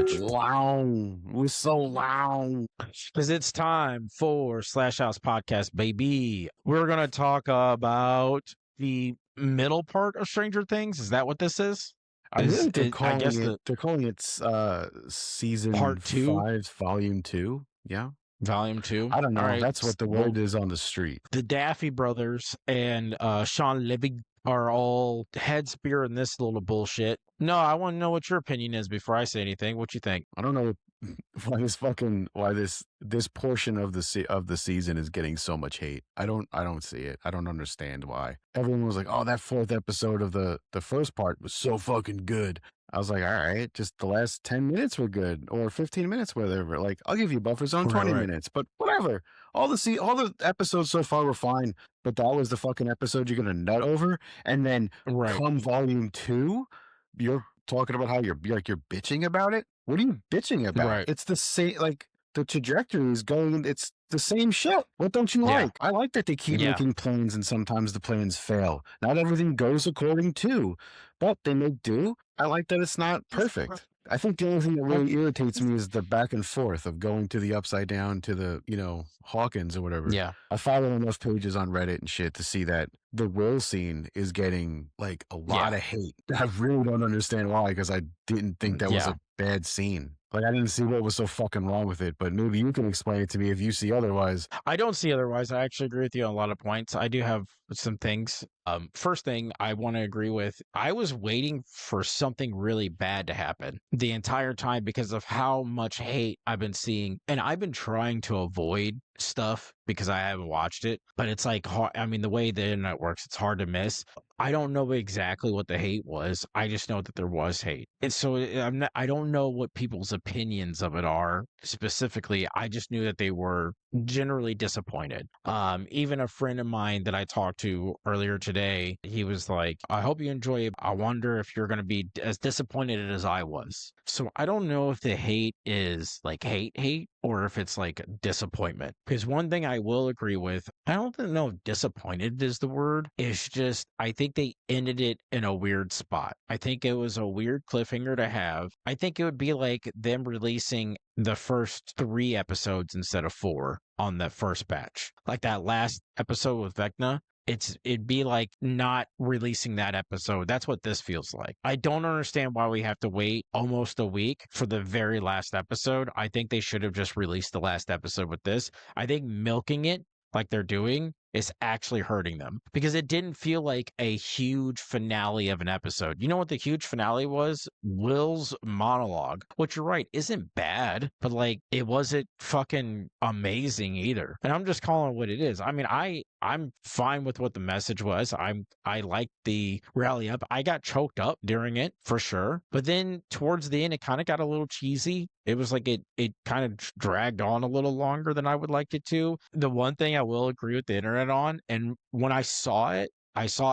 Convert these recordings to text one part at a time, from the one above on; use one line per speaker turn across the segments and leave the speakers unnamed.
much.
Long. We're so long.
Because it's time for Slash House Podcast, baby. We're going to talk about the middle part of Stranger Things. Is that what this is?
I think they're
I guess
calling it season
Part 2?
5, volume 2. Yeah.
Volume 2.
I don't know.
Right.
That's what the word is on the street.
The Daffy brothers and Sean Levy are all head spear in this little bullshit. No, I want to know what your opinion is before I say anything. What you think?
I don't know why this portion of the season is getting so much hate. I don't see it. I don't understand why. Everyone was like, "Oh, that 4th episode of the first part was so fucking good." I was like, all right, just the last 10 minutes were good, or 15 minutes, whatever. Like, I'll give you a buffer zone, 20 minutes, but whatever. All the episodes so far were fine, but that was the fucking episode you're gonna nut over, and then come volume 2, you're talking about how you're bitching about it. What are you bitching about?
Right.
It's the same, like the trajectory is going. It's the same shit. What don't you like? I like that they keep making plans, and sometimes the plans fail. Not everything goes according to, but they make do. I like that it's not perfect. I think the only thing that really irritates me is the back and forth of going to the Upside Down to the, Hawkins or whatever.
Yeah.
I follow enough pages on Reddit and shit to see that the Will scene is getting like a lot of hate. I really don't understand why, because I didn't think that was a bad scene. Like, I didn't see what was so fucking wrong with it, but maybe you can explain it to me if you see otherwise.
I don't see otherwise. I actually agree with you on a lot of points. I do have some things. First thing I want to agree with, I was waiting for something really bad to happen the entire time because of how much hate I've been seeing. And I've been trying to avoid stuff because I haven't watched it, but it's like, I mean, the way the internet works, it's hard to miss. I don't know exactly what the hate was. I just know that there was hate. And so I don't know what people's opinions of it are specifically. I just knew that they were generally disappointed. Even a friend of mine that I talked to earlier today, he was like, I hope you enjoy it. I wonder if you're going to be as disappointed as I was. So I don't know if the hate is like hate, or if it's like disappointment. Because one thing I will agree with, I don't know if disappointed is the word. It's just, I think they ended it in a weird spot. I think it was a weird cliffhanger to have. I think it would be like them releasing the first 3 episodes instead of 4 on the first batch. Like that last episode with Vecna. It'd be like not releasing that episode. That's what this feels like. I don't understand why we have to wait almost a week for the very last episode. I think they should have just released the last episode with this. I think milking it like they're doing is actually hurting them, because it didn't feel like a huge finale of an episode. You know what the huge finale was? Will's monologue, which you're right, isn't bad, but like it wasn't fucking amazing either. And I'm just calling it what it is. I mean, I'm fine with what the message was. I like the rally up. I got choked up during it for sure. But then towards the end, it kind of got a little cheesy. It was like it kind of dragged on a little longer than I would like it to. The one thing I will agree with the internet on, and when I saw it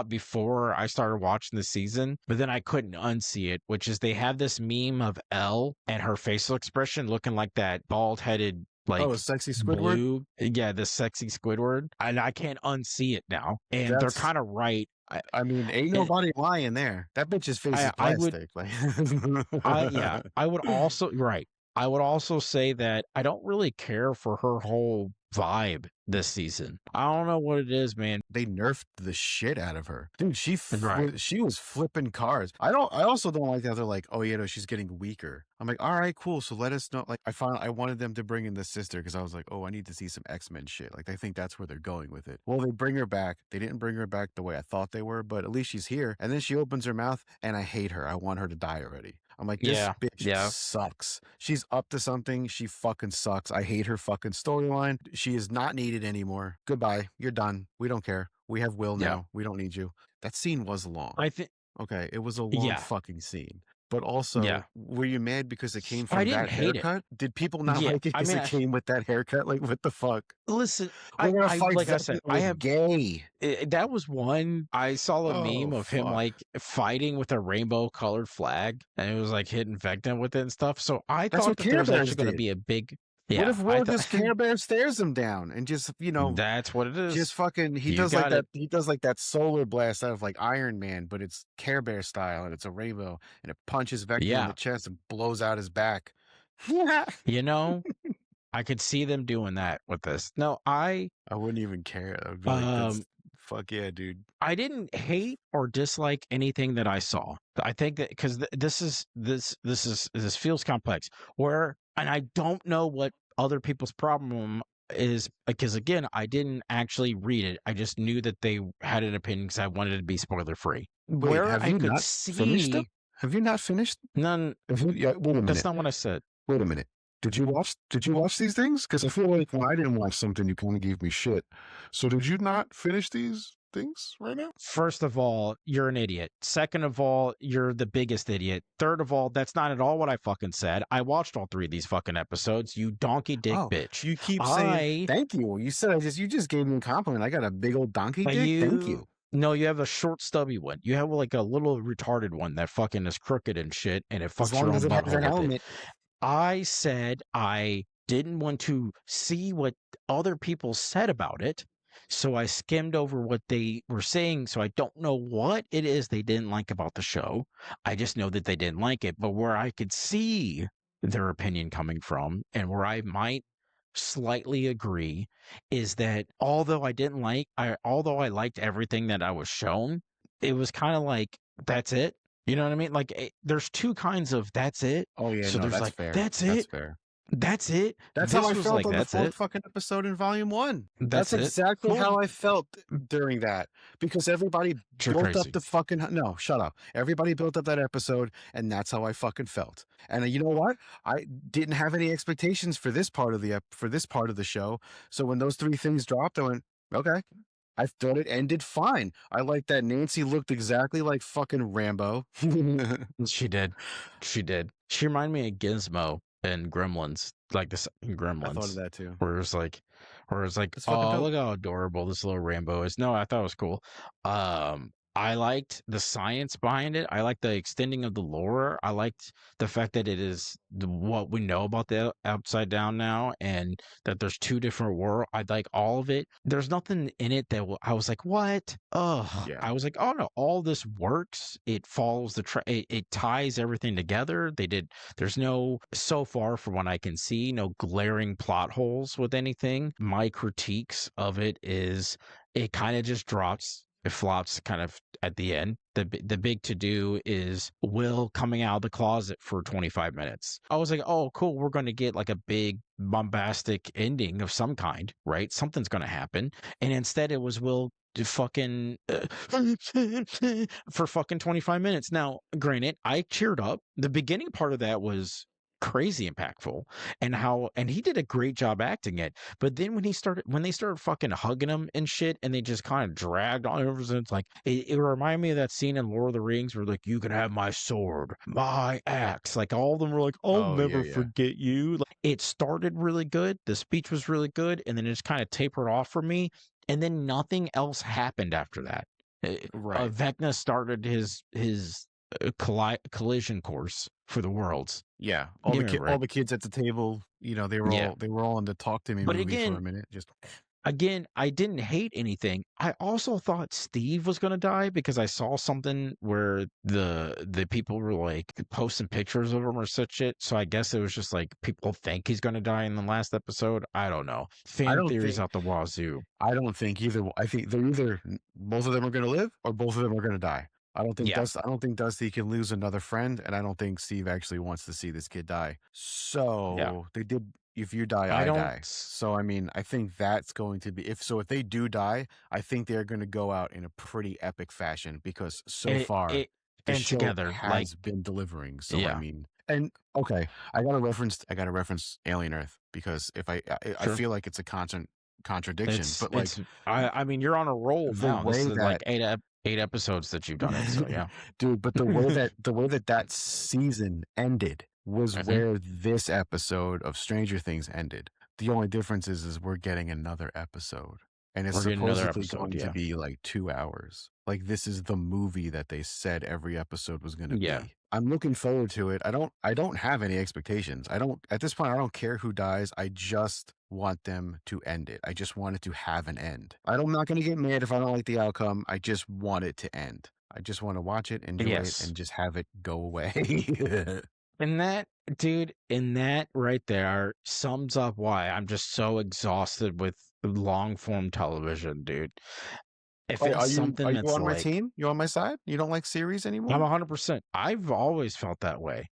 before I started watching the season, but then I couldn't unsee it, which is they have this meme of Elle and her facial expression looking like that bald-headed, like,
a sexy Squidward?
Yeah, the sexy Squidward. And I can't unsee it now. And they're kind of right.
I mean, ain't nobody lying there. That bitch's face is plastic.
I would also, right. I would also say that I don't really care for her whole vibe this season. I don't know what it is, man.
They nerfed the shit out of her, dude. She was flipping cars. I also don't like that they're like, oh yeah, no, she's getting weaker. I'm like, all right, cool. So let us know. Like, I wanted them to bring in the sister because I was like, oh, I need to see some X-Men shit. Like, I think that's where they're going with it. Well, they bring her back. They didn't bring her back the way I thought they were, but at least she's here. And then she opens her mouth, and I hate her. I want her to die already. I'm like, this bitch sucks. She's up to something. She fucking sucks. I hate her fucking storyline. She is not needed anymore. Goodbye. You're done. We don't care. We have Will now. We don't need you. That scene was long. Okay, it was a long fucking scene. But also, were you mad because it came from that haircut? Did people not like it because it came with that haircut? Like, what the fuck?
Listen,
like I said, I have gay.
That was one. I saw a meme of him like fighting with a rainbow colored flag, and it was like hitting Vecna with it and stuff. So I thought that there was actually going to be a big.
What if Will just Care Bear stares him down and just,
that's what it is.
Just fucking, he does like that solar blast out of like Iron Man, but it's Care Bear style and it's a rainbow and it punches Vecna in the chest and blows out his back.
You know, I could see them doing that with this. No,
I wouldn't even care. I'd be like, that's fuck yeah, dude.
I didn't hate or dislike anything that I saw. I think that because this feels complex. And I don't know what other people's problem is, because again, I didn't actually read it. I just knew that they had an opinion because I wanted it to be spoiler free.
Wait,
Where
have
I
you
could
not finished them?
see
Have you not finished?
none.
Yeah, wait a minute.
That's not what I said.
Wait a minute. Did you watch these things? Because I feel like when I didn't watch something, you kind of gave me shit. So did you not finish these things right now?
First of all, you're an idiot. Second of all, you're the biggest idiot. Third of all, that's not at all what I fucking said. I watched all 3 of these fucking episodes, you donkey dick bitch.
You keep saying thank you. You said you just gave me a compliment. I got a big old donkey dick. Thank you.
No, you have a short, stubby one. You have like a little retarded one that fucking is crooked and shit, and it fucks your own butthole with it. I said I didn't want to see what other people said about it, so I skimmed over what they were saying, so I don't know what it is they didn't like about the show. I just know that they didn't like it, but where I could see their opinion coming from and where I might slightly agree is that although I liked everything that I was shown, it was kind of like, that's it. You know what I mean? Like, there's 2 kinds of that's it.
Oh yeah,
so
no,
there's
that's
like
fair.
That's
it.
Fair. That's it.
That's how I felt on the 4th fucking episode in Volume 1. That's exactly how I felt during that, because everybody built up the fucking shut up. Everybody built up that episode, and that's how I fucking felt. And you know what? I didn't have any expectations for this part of the show. So when those 3 things dropped, I went, okay. I thought it ended fine. I like that Nancy looked exactly like fucking Rambo.
She did. She reminded me of Gizmo and Gremlins, like this Gremlins.
I thought of that too.
Where it's like, oh, look how adorable this little Rambo is. No, I thought it was cool. I liked the science behind it. I liked the extending of the lore. I liked the fact that it is what we know about the Upside Down now, and that there's 2 different worlds. I like all of it. There's nothing in it that I was like, what? Yeah. I was like, oh no, all this works. It follows it ties everything together. There's no, so far from what I can see, no glaring plot holes with anything. My critiques of it is it kind of just drops. It flops kind of at the end. The big to do is Will coming out of the closet for 25 minutes. I was like, oh, cool. We're going to get like a big bombastic ending of some kind, right? Something's going to happen. And instead it was Will fucking for fucking 25 minutes. Now, granted, I cheered up. The beginning part of that was crazy impactful, and he did a great job acting it. But then when they started fucking hugging him and shit, and they just kind of dragged on over, it's like it reminded me of that scene in Lord of the Rings where like, you can have my sword, my axe. Like all of them were like, I'll never forget you. Like, it started really good, the speech was really good, and then it just kind of tapered off for me, and then nothing else happened after that. Right. Vecna started his collision course for the worlds.
Yeah, all the kids at the table, they were all in the Talk to Me movie for a minute.
Again, I didn't hate anything. I also thought Steve was gonna die, because I saw something where the people were like posting pictures of him or such shit. So I guess it was just like people think he's gonna die in the last episode. I don't know. Fan theories out the wazoo.
I don't think either. I think they're either both of them are gonna live or both of them are gonna die. I don't think Dusty can lose another friend, and I don't think Steve actually wants to see this kid die. So they did. If you die, I die. So I mean, I think that's going to be if they do die, I think they're going to go out in a pretty epic fashion, because so far the show has been delivering. So I mean, and okay, I got to reference Alien Earth, because if I feel like it's a constant contradiction, but like
I mean, you're on a roll now. This is like 8 episodes that you've done it. So yeah,
dude. But the way that season ended was where this episode of Stranger Things ended. The only difference is we're getting another episode, and it's supposedly going to be like 2 hours. Like, this is the movie that they said every episode was going to be. I'm looking forward to it. I don't have any expectations. At this point, I don't care who dies. I just want them to end it. I just want it to have an end. I'm not going to get mad if I don't like the outcome. I just want it to end. I just want to watch it, enjoy it, and just have it go away.
And that, dude, and that right there sums up why I'm just so exhausted with long form television, dude. If
Wait,
it's
are
something
you
that's
on my
like,
team? You on my side? You don't like series
I'm
anymore?
100%. I've always felt that way.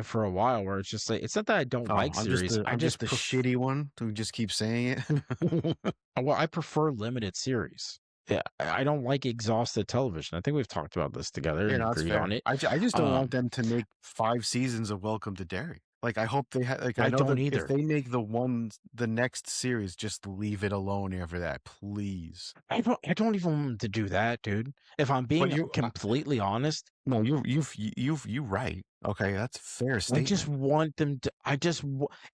For a while, where it's just like, it's not that I don't
Oh,
like series. I
I'm just
just
the shitty one who just keeps saying it.
well, I prefer limited series. Yeah, I don't like exhausted television. I think we've talked about this together
Yeah,
and
no, that's
agreed on
fair.
it.
I just don't want
Um,
them to make 5 seasons of Welcome to Derry. Like, I hope they like, I
I
know
don't
that if
either.
they make the next series, just leave it alone after that, please.
I don't even want them to do that, dude. If I'm
But
being completely honest,
no, you right. Okay, that's a fair
I just
statement.
want them to.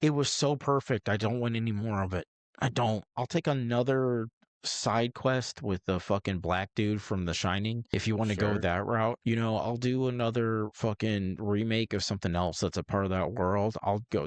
It was so perfect. I don't want any more of it. I don't. I'll take another side quest with the fucking black dude from The Shining. If you want to go
Sure.
that route, I'll do another fucking remake of something else that's a part of that world. I'll go.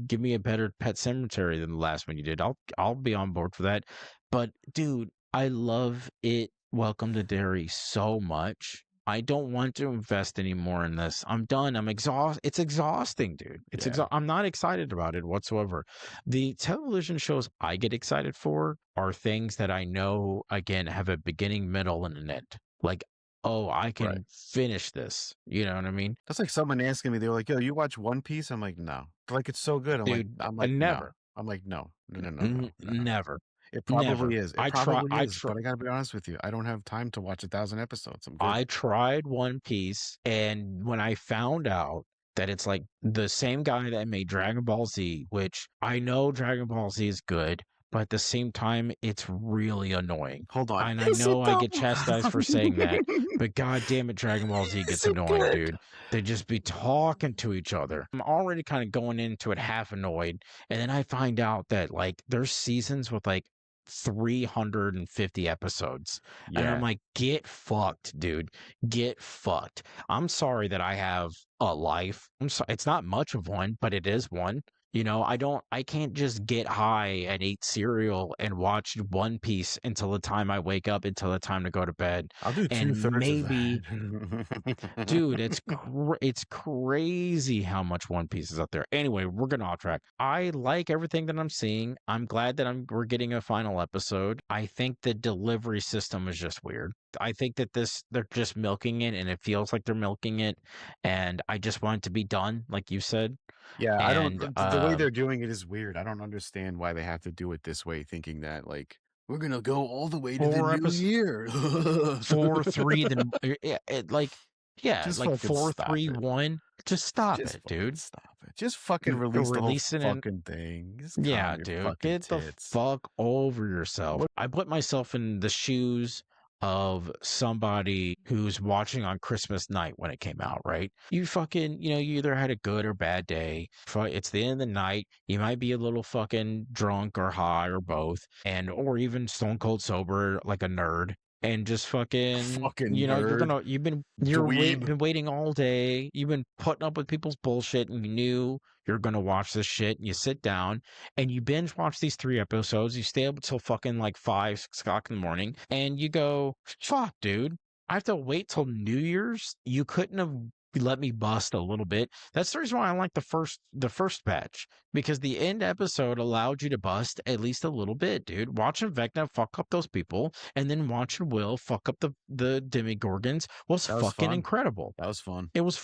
Give me a better Pet Cemetery than the last one you did. I'll be on board for that. But dude, I love it. Welcome to Derry so much. I don't want to invest anymore in this. I'm done. I'm exhausted. It's exhausting, dude.
Yeah.
I'm not excited about it whatsoever. The television shows I get excited for are things that I know again have a beginning, middle, and an end. Like, oh, I
Right.
can finish this. You know what I mean?
That's like someone asking me, they were like, "Yo, you watch One Piece?" I'm like, "No." They're like, "It's so good."
Dude,
I'm like, "No."
never.
I'm like, "No. No, no, no, no, no."
Never.
It
Never.
probably is. It probably
I
is,
try
but I gotta be honest with you. I don't have time to watch 1,000 episodes. I'm good.
I tried One Piece, and when I found out that it's like the same guy that made Dragon Ball Z, which I know Dragon Ball Z is good, but at the same time, it's really annoying.
Hold on.
And I
Is it
know I
though?
get chastised for saying that, but god damn it, Dragon Ball Z
Is
gets
it
annoying,
good?
dude. They just be talking to each other. I'm already kind of going into it half annoyed, and then I find out that like there's seasons with like 350 episodes. And I'm
Yeah.
like, get fucked, dude. Get fucked. I'm sorry that I have a life. It's not much of one, but it is one. I can't just get high and eat cereal and watch One Piece until the time I wake up, until the time to go to bed.
I'll do
And
2/3 of
maybe,
that.
dude, it's crazy how much One Piece is out there. Anyway, we're gonna off track. I like everything that I'm seeing. I'm glad that we're getting a final episode. I think the delivery system is just weird. I think that they're just milking it, and it feels like they're milking it, and I just want it to be done, like you said.
Yeah, I don't
And
the way they're doing it is weird. I don't understand why they have to do it this way, thinking that like we're gonna go all the way to the
four
new
episodes,
year.
4-3, then yeah,
Just
like
fucking
four,
stop
three,
it.
one. Just stop
Just
it,
fucking
dude.
stop it. Just fucking release the whole
Releasing it.
fucking thing. Just calm
Yeah,
your
dude,
fucking
get the
tits.
fuck over yourself. I put myself in the shoes of somebody who's watching on Christmas night when it came out, right? You fucking, you either had a good or bad day. It's the end of the night. You might be a little fucking drunk or high or both, or even stone cold sober like a nerd. And just fucking,
Fucking nerd. Dweeb.
been waiting all day. You've been putting up with people's bullshit, and you knew you're gonna watch this shit. And you sit down and you binge watch these 3 episodes. You stay up until fucking like 5, 6 o'clock in the morning, and you go, "Fuck, dude! I have to wait till New Year's. You couldn't have let me bust a little bit." That's the reason why I like the first batch, because the end episode allowed you to bust at least a little bit, dude. Watching Vecna fuck up those people, and then watching Will fuck up the Demigorgons was
That was
fucking
fun.
incredible.
That was fun.
It was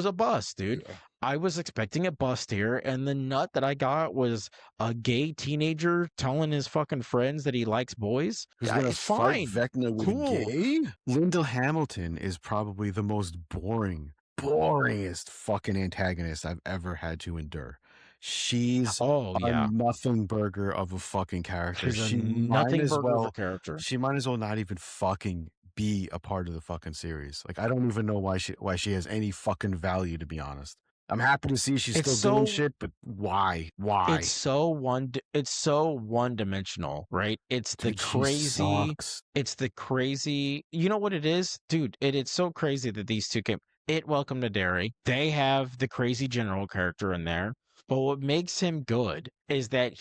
a bust, dude.
Yeah.
I was expecting a bust here, and the nut that I got was a gay teenager telling his fucking friends that he likes boys.
Who's
Yeah,
gonna
it's
fight
fine.
Vecna with
Cool.
gay? Lyndall Hamilton is probably the most boringest fucking antagonist I've ever had to endure. She's
Oh,
a
yeah.
nothing burger of a fucking character.
She's a nothing burger of a character.
She might as well not even fucking be a part of the fucking series. Like, I don't even know why she has any fucking value, to be honest. I'm happy to see she's
It's
still doing
so
shit, but why? Why?
it's so one-dimensional, right?
Dude, she sucks.
It's the crazy. You know what it is? Dude, it's so crazy that these two came. Welcome to Derry. They have the crazy general character in there. But what makes him good is that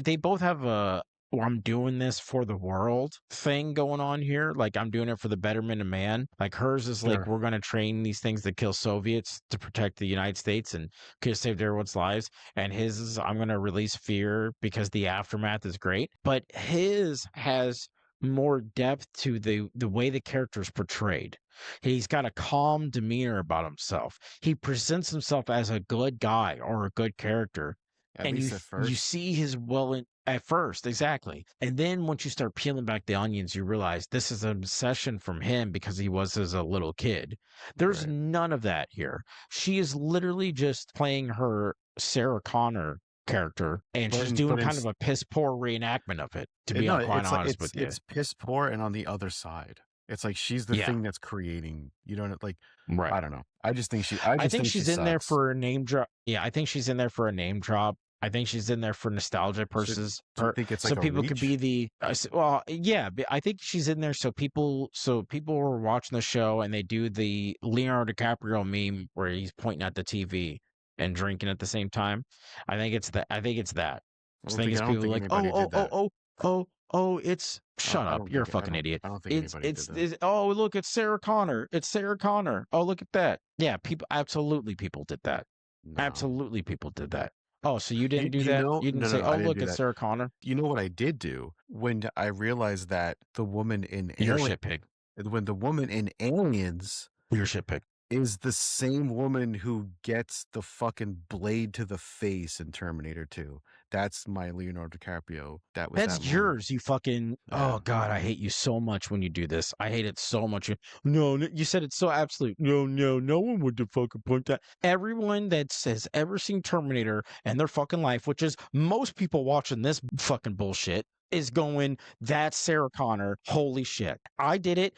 they both have well, I'm doing this for the world thing going on here. Like I'm doing it for the betterment of man. Like hers is like,
Sure.
we're going to train these things that kill Soviets to protect the United States and could have saved everyone's lives. And his is, I'm going to release fear because the aftermath is great. But his has more depth to the way the character is portrayed. He's got a calm demeanor about himself. He presents himself as a good guy or a good character,
At
and
least at
you
first.
see his at first, exactly. And then once you start peeling back the onions, you realize this is an obsession from him because he was as a little kid. There's
Right.
none of that here. She is literally just playing her Sarah Connor character, and
But
she's
in,
doing
but in,
kind of a piss poor reenactment of it, to be
no,
quite
it's like
honest with you.
it's piss poor, and on the other side, it's like she's the
Yeah,
thing that's creating. You don't like.
right.
I don't know. I
I
just
think
think she
she's in there
sucks.
for a name drop. Yeah, I think she's in there for a name drop. I think she's in there for nostalgia
Should
purposes.
Do you think it's
So
like a
people could be
reach?
the well, yeah. I think she's in there so people were watching the show and they do the Leonardo DiCaprio meme where he's pointing at the TV and drinking at the same time. I think it's that. I think it's that. I think it's
I don't
people
think
like,
anybody did that.
It's shut up. You're a fucking idiot.
I don't think anybody did that.
It's oh look, it's Sarah Connor. It's Sarah Connor. Oh look at that. Yeah, people did that.
No.
Absolutely people did that. Oh, so you didn't do
You
that?
know,
You didn't
no,
say,
no, I
"Oh,
didn't
look,
do
it's
that.
Sarah Connor."
You know what I did do when I realized that the woman in
You're a
Alien,
shit pig.
when the woman in Aliens
You're a shit pig.
is the same woman who gets the fucking blade to the face in Terminator 2. That's my Leonardo DiCaprio. That was that
That's
moment.
yours. You fucking.
Yeah.
Oh God, I hate you so much when you do this. I hate it so much. No, you said it's so absolute. No, no one would fucking point that. Everyone that has ever seen Terminator in their fucking life, which is most people watching this fucking bullshit, is going, that's Sarah Connor. Holy shit. I did it.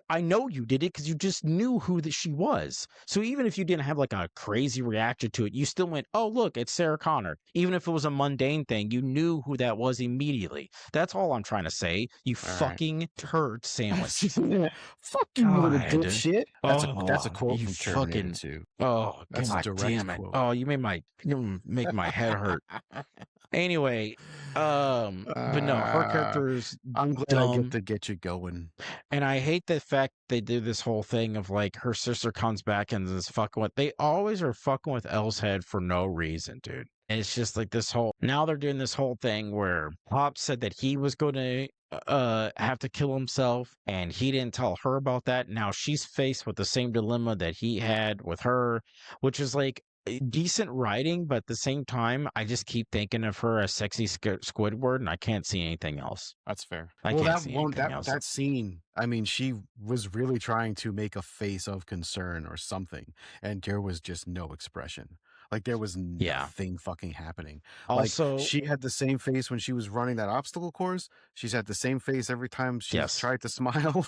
I know you did it because you just knew who she was. So even if you didn't have like a crazy reaction to it, you still went, oh, look, it's Sarah Connor. Even if it was a mundane thing, you knew who that was immediately. That's all I'm trying to say. You
All right.
fucking turd sandwich.
Fuck you, little
God.
dipshit. That's a
Oh,
quote
you
from Terminator
fucking.
2.
Oh,
That's a
God
direct
damn it.
quote.
Oh, you make my head hurt. Anyway, but no, her character's
I'm glad I
dumb.
get to get you going.
And I hate the fact they do this whole thing of like her sister comes back and is fucking with. They always are fucking with Elle's head for no reason, dude. And it's just like this whole. Now they're doing this whole thing where Pop said that he was going to have to kill himself, and he didn't tell her about that. Now she's faced with the same dilemma that he had with her, which is like decent writing, but at the same time, I just keep thinking of her as sexy Squidward, and I can't see anything else.
That's fair.
I
Well,
can't see anything else.
that scene, I mean, she was really trying to make a face of concern or something, and there was just no expression. Like there was
Yeah.
nothing fucking happening.
Also,
like she had the same face when she was running that obstacle course. She's had the same face every time she's
yes.
tried to smile.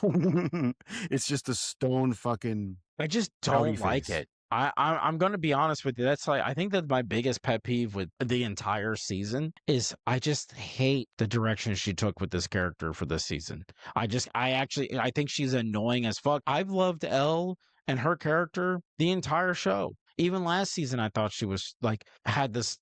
It's just a stone fucking.
I just
pouty
don't like
face.
it. I'm going to be honest with you. That's like I think that my biggest pet peeve with the entire season is I just hate the direction she took with this character for this season. I think she's annoying as fuck. I've loved Elle and her character the entire show. Even last season, I thought she was like had this,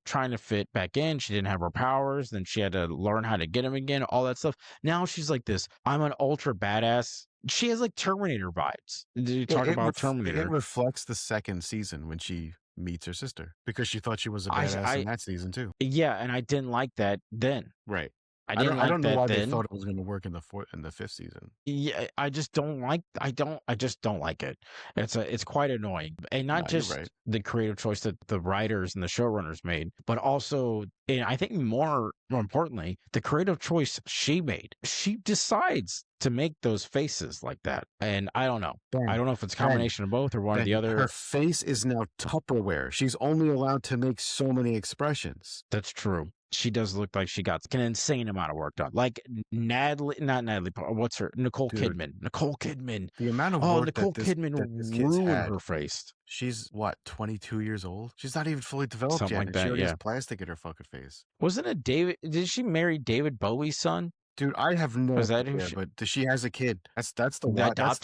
trying to fit back in. She didn't have her powers, then she had to learn how to get them again. All that stuff. Now she's like this. I'm an ultra badass. She has like Terminator vibes. Did you talk about Terminator?
It reflects the second season when she meets her sister because she thought she was a badass in that season too.
Yeah, and I didn't like that then.
Right.
I didn't like
I don't know
that
why
then.
they thought it was going to work in the fifth season.
Yeah, I just don't like. I just don't like it. It's quite annoying, and not just the creative choice that the writers and the showrunners made, but also, and I think more importantly, the creative choice she made. She decides to make those faces like that, and I don't know. I don't know if it's a combination of both or one or the other.
Her face is now Tupperware. She's only allowed to make so many expressions.
That's true. She does look like she got an insane amount of work done. Like not Natalie, what's her? Nicole Kidman. Nicole Kidman.
The amount of work
Nicole Kidman ruined her face.
She's what, 22 years old? She's not even fully developed
Something
yet.
like that,
she already has plastic in her fucking face.
Wasn't it David? Did she marry David Bowie's son?
Dude, I have no idea, but she has a kid. That's the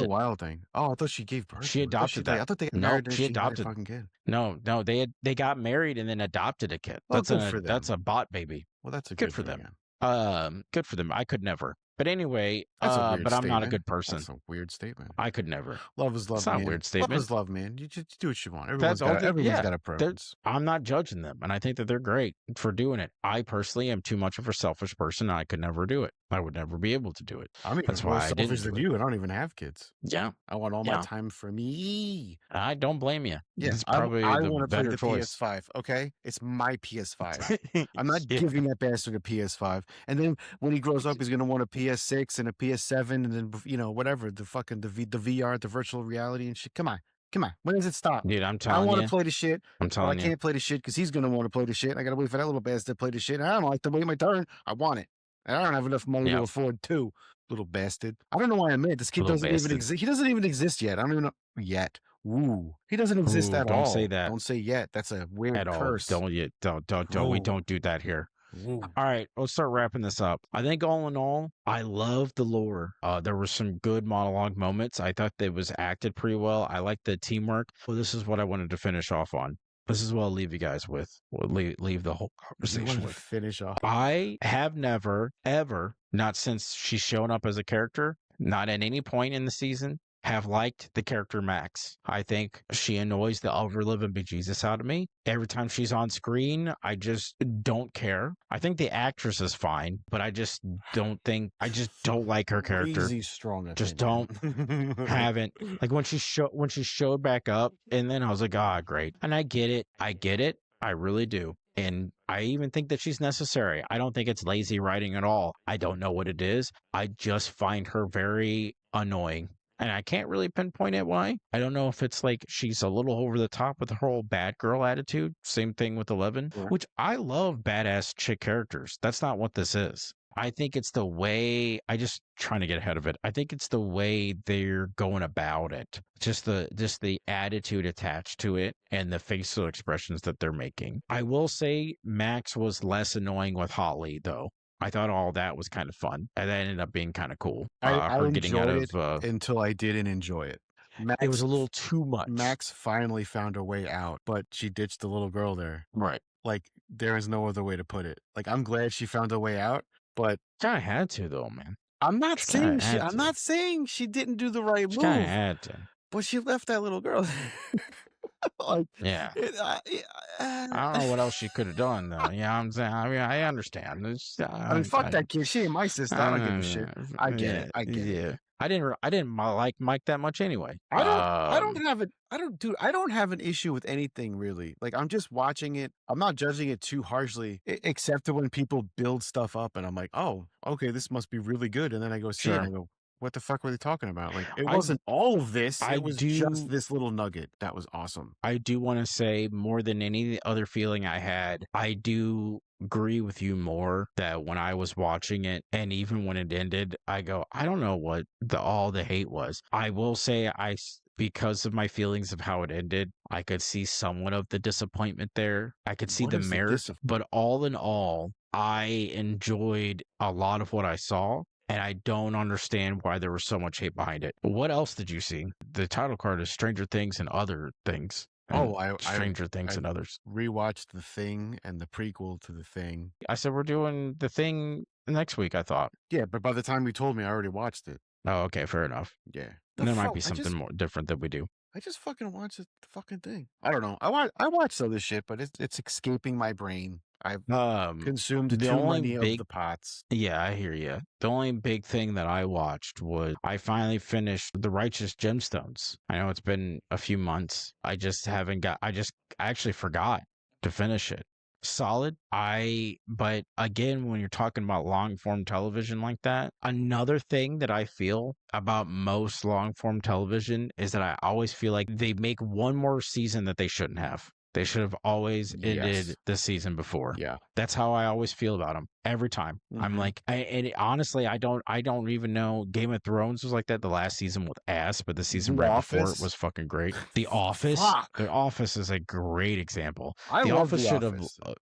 wild thing. Oh, I thought she gave birth.
She adopted that.
I thought they got married and
she adopted
a fucking kid.
No, they got married and then adopted a kid.
Well,
That's a bot baby.
Well, that's a
good for them. Good for them. I could never. But anyway,
That's a weird
but I'm not a
statement.
good person.
That's a weird statement.
I could never.
Love is love,
It's not
man.
a weird
Love
statement.
is love, man. You just do what you want.
That's all.
Everyone's
Yeah,
got a preference.
I'm not judging them, and I think that they're great for doing it. I personally am too much of a selfish person. I could never do it. I would never be able to do it.
I'm even
That's
more
why I didn't
selfish
do
than
it.
you, and I don't even have kids.
Yeah,
I want all my
yeah.
time for me.
I don't blame you.
Yeah,
It's probably
I
the
want to play
better
the
choice.
PS5. Okay, it's my PS5. I'm not
Yeah.
giving that bastard a PS5. And then when he grows up, he's gonna want a PS6 and a PS7, and then whatever the fucking the VR, the virtual reality and shit. Come on. When does it stop?
Dude, I'm
I
telling
want
you.
to play the shit.
I'm
But I
telling you.
can't play the shit because he's gonna want to play the shit. And I gotta wait for that little bastard to play the shit. And I don't like to wait my turn. I want it. And I don't have enough money to
Yep.
afford two. Little bastard. I don't know why I'm mad. This kid
Little
doesn't even
bastard.
exist. He doesn't even exist yet. I don't even know yet. Ooh, he doesn't exist
Ooh,
at all.
don't say that.
Don't say yet. That's a weird
At all.
curse.
Don't. We
Ooh.
don't do that here.
Ooh.
All right, let's start wrapping this up. I think all in all, I love the lore. There were some good monologue moments. I thought that was acted pretty well. I liked the teamwork. Well, this is what I wanted to finish off on. This is what I'll leave you guys with. We'll leave the whole conversation with.
Finish off.
I have never, ever, not since she's shown up as a character, not at any point in the season, have liked the character Max. I think she annoys the ever-living bejesus out of me. Every time she's on screen, I just don't care. I think the actress is fine, but I just don't like her character.
Crazy strong.
Just don't haven't like when she showed back up, and then I was like, ah, great. And I get it. I really do. And I even think that she's necessary. I don't think it's lazy writing at all. I don't know what it is. I just find her very annoying. And I can't really pinpoint it why. I don't know if it's like she's a little over the top with her whole bad girl attitude. Same thing with 11, which I love badass chick characters. That's not what this is. I think it's the way trying to get ahead of it. I think it's the way they're going about it. Just the attitude attached to it and the facial expressions that they're making. I will say Max was less annoying with Holly though. I thought all that was kind of fun, and that ended up being kind of cool.
I
her getting out
enjoyed
of
it until I didn't enjoy it.
it was a little too much.
Max finally found a way out, but she ditched the little girl there.
Right.
Like there is no other way to put it. Like I'm glad she found a way out, but
Kind of had to though, man.
I'm not saying
had
I'm
to.
not saying she didn't do the right
Kind of
move,
had to.
but she left that little girl. Like
Yeah. I don't
I
know what else she could have done though. Yeah, I'm saying. I mean, I understand.
mean, fuck that kid. She ain't my sister. I don't give a shit. I get it. I get it.
I didn't like Mike that much anyway.
I don't have an issue with anything really. Like I'm just watching it. I'm not judging it too harshly, except when people build stuff up and I'm like, oh, okay, this must be really good. And then I go see it and I go, what the fuck were they talking about? Like it wasn't all of this. It was just this little nugget. That was awesome.
I do want to say more than any other feeling I had, I do agree with you more that when I was watching it and even when it ended, I go, I don't know what all the hate was. I will say because of my feelings of how it ended, I could see somewhat of the disappointment there. I could see the merit, but all in all, I enjoyed a lot of what I saw. And I don't understand why there was so much hate behind it. What else did you see? The title card is Stranger Things and Other Things. Stranger Things and Others.
Rewatched The Thing and the prequel to The Thing.
I said we're doing The Thing next week, I thought.
Yeah, but by the time you told me, I already watched it.
Oh, okay, fair enough.
Yeah.
There might be something more different that we do.
I just fucking watched the fucking thing. I don't know. I watched other shit, but it's escaping my brain. I've consumed too many of the pots.
Yeah, I hear you. The only big thing that I watched was I finally finished The Righteous Gemstones. I know it's been a few months. I actually forgot to finish it. Solid. But again, when you're talking about long form television like that, another thing that I feel about most long form television is that I always feel like they make one more season that they shouldn't have. They should have always ended the season before.
Yeah,
that's how I always feel about them every time. Mm-hmm. I'm like, honestly, I don't even know. Game of Thrones was like that. The last season was ass, but the season before it was fucking great. The Office, The Office is a great example.
The Office should have,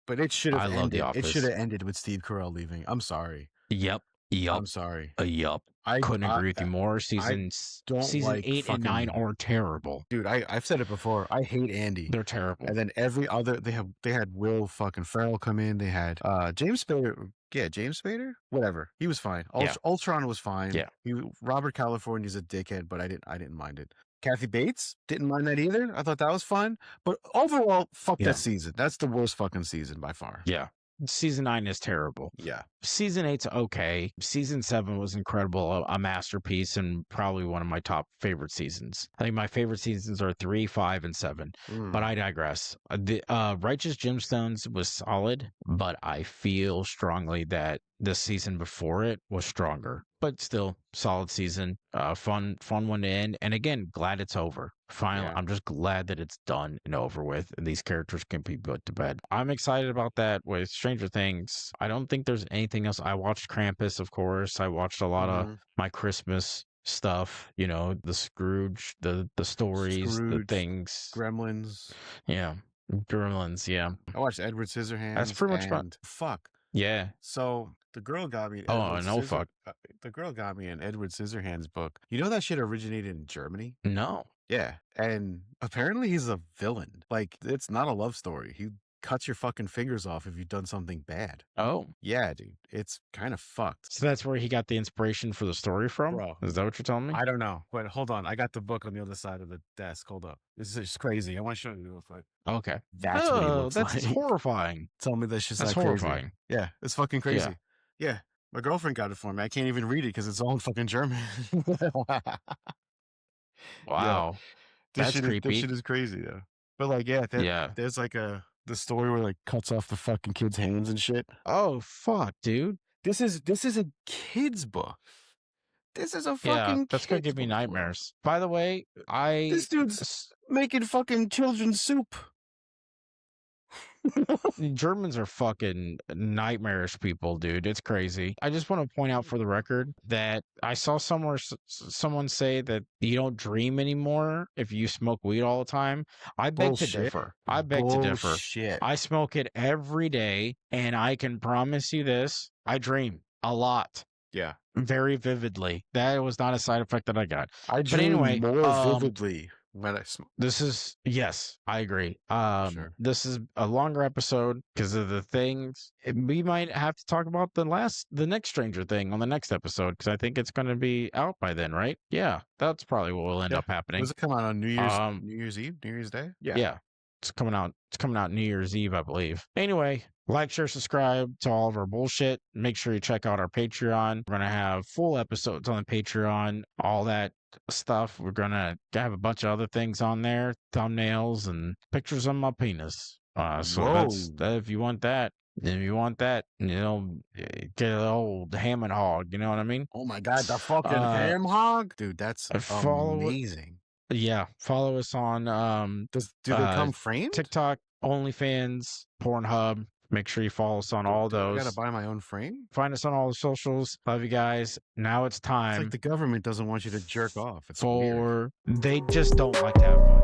but it should have. I love The Office. It should have ended with Steve Carell leaving. I'm sorry.
Yep.
I'm sorry.
Yep. I couldn't agree with you more. Season 8 and 9 are terrible.
Dude, I've said it before. I hate Andy.
They're terrible.
And then every other they had Will fucking Ferrell come in. They had James Spader. Yeah, James Spader? Whatever. He was fine.
Yeah.
Ultron was fine.
Yeah.
Robert California's a dickhead, but I didn't mind it. Kathy Bates, didn't mind that either. I thought that was fun. But overall, fuck
Yeah.
that season. That's the worst fucking season by far.
Yeah. Season 9 is terrible.
Yeah.
Season 8's okay. Season 7 was incredible, a masterpiece, and probably one of my top favorite seasons. I think my favorite seasons are 3, 5, and 7. But I digress. The Righteous Gemstones was solid, but I feel strongly that the season before it was stronger. But still, solid season. Fun one to end. And again, glad it's over. Finally,
Yeah.
I'm just glad that it's done and over with, and these characters can be put to bed. I'm excited about that with Stranger Things. I don't think there's anything else. I watched Krampus, of course. I watched a lot of my Christmas stuff, you know, the Scrooge, the stories, the things.
Gremlins.
Yeah. Gremlins, yeah.
I watched Edward Scissorhands.
That's pretty much fun.
Fuck.
Yeah.
So the girl got me.
Fuck.
The girl got me an Edward Scissorhands book. You know that shit originated in Germany?
No.
Yeah, and apparently he's a villain. Like, it's not a love story. He cuts your fucking fingers off if you've done something bad.
Oh.
Yeah, dude. It's kind of fucked.
So that's where he got the inspiration for the story from?
Bro.
Is that what you're telling me?
I don't know. Wait, hold on. I got the book on the other side of the desk. Hold up. This is crazy. I want to show you real quick.
Okay.
That's what he looks
that's
like.
horrifying.
Tell me that's just
That's
like
horrifying.
crazy. Yeah, it's fucking crazy. Yeah. My girlfriend got it for me. I can't even read it because it's all in fucking German.
Wow. That's creepy.
This shit is crazy, yeah. But like, there's like the story where like cuts off the fucking kid's hands and shit.
Oh fuck, dude.
This is a kid's book. This is a fucking
that's gonna give me nightmares. By the way,
this dude's making fucking children's soup.
Germans are fucking nightmarish people, dude. It's crazy. I just want to point out for the record that I saw someone say that you don't dream anymore if you smoke weed all the time. I beg to differ. I beg to differ. I smoke it every day, and I can promise you this: I dream a lot.
Yeah.
Very vividly. That was not a side effect that I got.
I dream more vividly when I smoke.
Yes, I agree.
Sure.
This is a longer episode because of the things. We might have to talk about the next Stranger Thing on the next episode because I think it's going to be out by then, right? Yeah, that's probably what will end up happening.
Does it come out on New Year's Eve, New Year's Day?
Yeah. It's coming out New Year's Eve, I believe. Anyway, like, share, subscribe to all of our bullshit. Make sure you check out our Patreon. We're going to have full episodes on the Patreon, all that stuff. We're going to have a bunch of other things on there, thumbnails and pictures of my penis. So if you want that, you know, get an old ham and hog, you know what I mean?
Oh my God, the fucking ham hog? Dude, that's amazing.
Yeah, follow us on
do they come framed?
TikTok, OnlyFans, Pornhub. Make sure you follow us on all those.
I gotta buy my own frame?
Find us on all the socials. Love you guys. Now it's time.
It's like the government doesn't want you to jerk off. It's weird.
They just don't like to have fun.